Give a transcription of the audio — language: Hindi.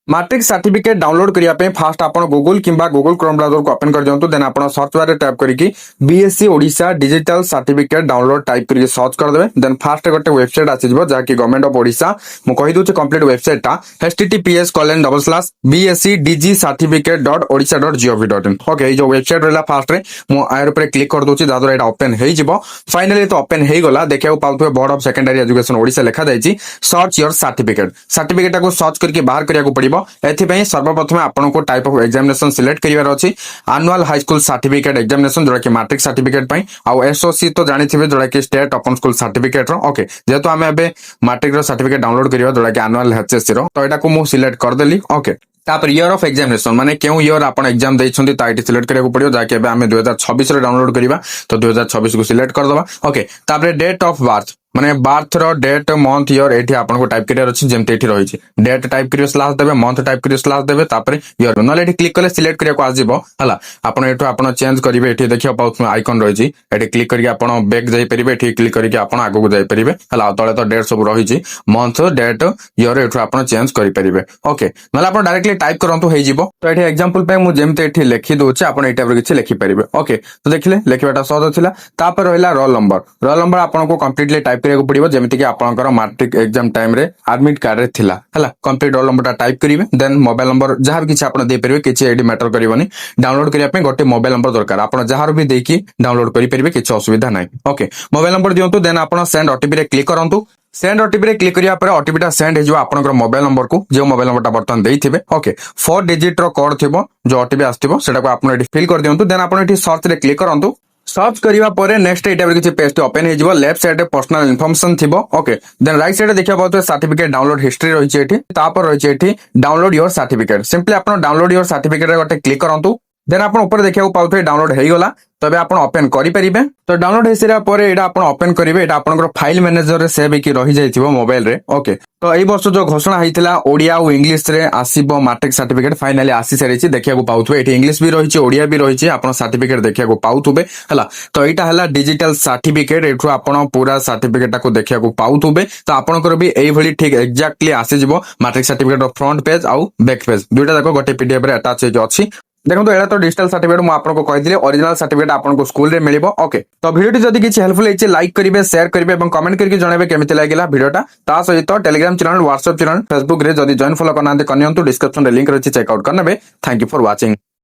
मैट्रिक सर्टिफिकेट डाउनलोड करने फास्ट आप गूगल किंबा गूगल क्रोम ब्राउजर को ओपन कर दिंतु देन आप सर्च बार टाइप करके BSc Odisha digital certificate download type करके सर्च करदे देन फास्ट गोटे वेबसाइट आसीजो जहाँकि गवर्नमेंट ऑफ ओडिशा मु कहि दूचे कंप्लीट वेबसाइट टा https://bscdgcertificate.odisha.gov.in ओके जो वेबसाइट रहला फास्ट रे मु आयर ऊपर क्लिक कर दोची दादर एटा ओपन हेइ जिवो फाइनली तो ओपन हेइ गला देखियो पाउथबे board of secondary education Odisha लिखा जायछि सर्च योर सर्टिफिकेट को सर्च करके बाहर करिया को पड़िबो एथिपई सर्वप्रथम आपनको टाइप ऑफ एग्जामिनेशन सिलेक्ट करिवार अछि annual high school certificate examination जोड़ा कि मैट्रिक सर्टिफिकेट पई आउ एसओसी तो जानिथिबे जोड़ा कि स्टेट ओपन स्कूल सर्टिफिकेट रो ओके जेतो हमें एबे मैट्रिक रो सर्टिफिकेट डाउनलोड करिवा जोड़ा कि एनुअल एचएससी रो तो एटा को मु सिलेक्ट कर देली ओके तापर ईयर ऑफ एग्जामिनेशन माने केउ ईयर आपण एग्जाम दैछन्ती ताइटी सिलेक्ट करिया को पड़ियो जाके एबे हमें 2026 रे डाउनलोड करिवा तो 2026 को सिलेक्ट कर दबा ओके तापर डेट ऑफ बर्थ माने बर्थ रो डेट मंथ ईयर एठी आपन को टाइप करियर अछि जेमते एठी रहिछि डेट टाइप करियो स्लैश देबे मंथ टाइप करियो स्लैश देबे तापर ईयर नले एठी क्लिक करले सिलेक्ट करिया को आजिबो हला आपन एठो आपन चेंज करिवे एठी देखियो पाउथ आइकन रहिछि एठी क्लिक करके आपन बैक जाई परिबे एठी क्लिक करके आपन आगो को जाई परिबे हला तळे तो डेट सब रहिछि मंथ डेट ईयर एठो आपन चेंज करि परिबे ओके नले आपन डायरेक्टली टाइप करंतु हेइ जिवो तो एठी एग्जांपल पे मु जेमते एठी लिखि दोछि आपन एटा पर किछि लिखि परिबे ओके तो देखिले लिखिबाटा सहज थिला तापर रहिला रोल नंबर आपन को कंप्लीटली टाइप करिया को पड़िबो जेमिति कि आपनकर मैट्रिक एग्जाम टाइम रे एडमिट कार्ड रे थिला हला कंप्लीट रोल नंबर टाइप करिवे देन मोबाइल नंबर जहार भी किछि आपन दे परिबे किछि एडी मैटर करिवनी डाउनलोड करिया पे गोटे मोबाइल नंबर दरकार आपन जहार भी देकी डाउनलोड करि परिबे किछि असुविधा नै ओके मोबाइल नंबर दियंतु देन आपन सेंड ओटीपी रे क्लिक करंतु सेंड ओटीपी रे क्लिक करिया पर ओटीपी टा सेंड हेजो आपनकर मोबाइल नंबर को जे मोबाइल नंबर टा बर्तन देइथिबे ओके 4 डिजिट रो कोड थिबो जो ओटीपी आस्थिबो सेटा को आपन एडी फिल कर दियंतु देन आपन एठी सर्च रे क्लिक करंतु सर्च करिवा परे नेक्स्ट एटा किछि पेज ओपन हे जिवो लेफ्ट साइड रे पर्सनल इन्फॉर्मेशन थिबो ओके देन राइट साइड रे देखिया पाउतो सर्टिफिकेट डाउनलोड हिस्ट्री रहिछि एठी तापर रहिछि एठी डाउनलोड योर सर्टिफिकेट सिंपली आपन डाउनलोड योर सर्टिफिकेट रे गोटे क्लिक करंतु देन आपन ऊपर देखिया पाउतो डाउनलोड हेइ गला तबे आपन ओपन करि परिबे तो डाउनलोड हेसिरा परे एटा आपन ओपन करिवे एटा आपनकर फाइल मैनेजर रे सेव की रहि जाइथिबो मोबाइल रे ओके तो एई वर्ष जो घोषणा हेइथिला ओडिया और इंग्लिश रे आसीबो मैट्रिक सर्टिफिकेट फाइनली आसी सारिछि देखिया को पाउथबे एठी इंग्लिश भी रहिछि ओडिया भी रहिछि आपन सर्टिफिकेट देखिया को पाउथबे हला तो एटा हला डिजिटल सर्टिफिकेट एठु आपन पूरा सर्टिफिकेट को देखिया को पाउथबे तो आपनकर भी एई भली ठीक एग्जैक्टली आसी जिवो मैट्रिक सर्टिफिकेट रो फ्रंट पेज आउ बैक पेज दुइटा जाको गोटे पीडीएफ रे अटैच हे अछि देखो एटा तो डिजिटल सर्टिफिकेट मु आपन को कहिदिले ओरिजिनल सर्टिफिकेट आपन को स्कूल रे मिलिबो ओके तो वीडियो जदी किछि हेल्पफुल हेछि लाइक करिवे शेयर करिवे एवं कमेंट करके जणाबे केमिति लागिला वीडियोटा ता सहित Telegram channel WhatsApp channel Facebook रे जदी जॉइन फॉलो करनांते कनियंतु डिस्क्रिप्शन रे लिंक रहछि चेक आउट करनेबे थैंक यू फॉर वाचिंग।